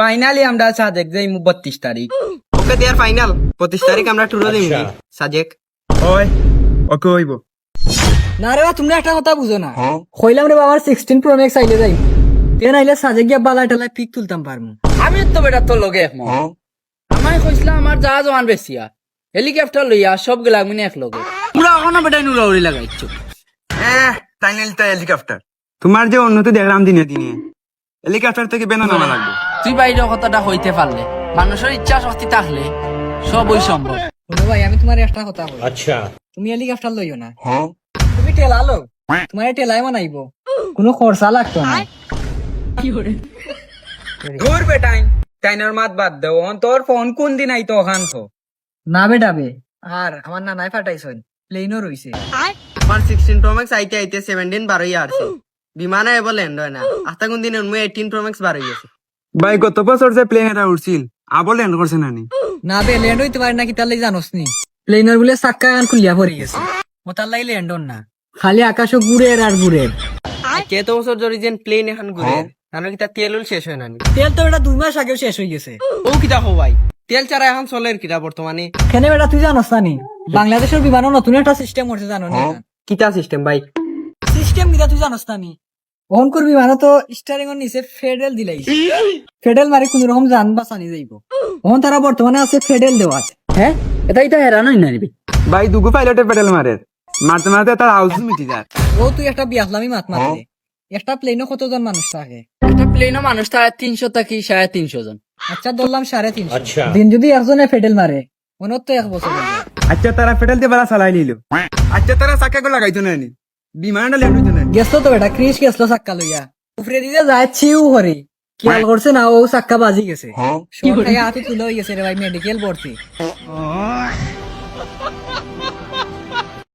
Finally আমরা সাজেক যাই 32 তারিখ। ওকে দেয়ার ফাইনাল 25 তারিখ আমরা ট্যুরে দিমু সাজেক। ওই ওকে হইব না রে বা তুমি একটা কথা বুঝো না, কইলাম রে বাবার 16 Pro Max আইলে যাই, তেন আইলে সাজে গিয়া বালা টালা পিক তুলতাম পারমু। আমি তো বেটা তোর লগে একমত। আমায় কইছিলাম আমার জাহাজ ওয়ান বেশিয়া হেলিকপ্টার লইয়া সব গেলা মিনে এক লগে পুরা ওখানে বেটাই নুরা উড়ি লাগাইছো। ফাইনাল তো হেলিকপ্টার। তোমার যে উন্নতি দেখলাম দিনে দিনে, হেলিকপ্টার থেকে বেনা নামা লাগবে। তুই বাইরে কথাটা হইতে পারলে, মানুষের ইচ্ছা শক্তি থাকলে সবই সম্ভব। বলো ভাই আমি তোমার একটা কথা বলি, আচ্ছা তুমি হেলিকপ্টার লইও না, তুমি টেলা লো, তোমার টেলাই বানাইবো, কোনো খরচা লাগতো না। দূর বেটাই টাইনার মাত বাদ দাও, তোর ফোন কোন দিন আইতো ওখান তো। না বেটাবে আর আমার নানাই ফাটাইছন, প্লেনও রইছে। আমার 16 Pro Max আইতে আইতে 17 বার হইয়া আসছে, বিমানে এবার ল্যান্ড হয় না। আস্তা কোন দিন 18 Pro Max বার হয়ে গেছে। ভাই গত বছর যে প্লেন এটা উঠছিল আবার ল্যান্ড করছে নানি। না বে ল্যান্ড হইতে পারে না, কি তার লাগি জানোস নি? প্লেনের বলে চাক্কা কান খুলিয়া পড়ে গেছে, ও তার লাগি ল্যান্ড না, খালি আকাশও ঘুরে আর ঘুরে। কত বছর ধরে যেন প্লেন এখন ঘুরে, তাহলে কি তার তেল শেষ হয় না? তেল তো এটা 2 মাস আগেও শেষ হয়ে গেছে। ও কিটা হো ভাই, তেল ছাড়া এখন চলে কিটা বর্তমানে? কেন বেটা তুই জানোস না নি? বাংলাদেশের বিমানও নতুন একটা সিস্টেম করছে, জানো না? কিটা সিস্টেম ভাই? সিস্টেম কিটা তুই জানোস না নি? ওহন করবি মানে তো স্টারিং এর নিচে ফেডেল দিলাইছে, ফেডেল মারি কোন রকম জান বাঁচানি যাইব। ওহন তারা বর্তমানে আছে ফেডেল দেওয়া আছে। হ্যাঁ এটাই তো হেরান হই না রে। ভাই দুগো পাইলটে পেডেল মারে, মারতে মারতে তার হাউস মিটি যায়। ও তুই একটা বিয়াসলামি মাত মারতে, একটা প্লেনও কতজন মানুষ থাকে? একটা প্লেনও মানুষ থাকে 300 থেকে 350 জন। আচ্ছা ধরলাম 350, দিন যদি একজনে ফেডেল মারে মনে তো 1 বছর হয়ে যায়। আচ্ছা তারা পেডেল দিয়ে বেলা চালাই নিল, আচ্ছা তারা চাকা গুলো লাগাইতো নানি, বিমানটা ল্যান্ড হইতো না। গেছলো তো বেটা, ক্রিস গেছলো চাক্কা লইয়া, উপরে দিতে যায় ছিউ হরি, খেয়াল করছে না ও চাক্কা বাজি গেছে, হাতে তুলে হয়ে গেছে রে ভাই, মেডিকেল ভর্তি।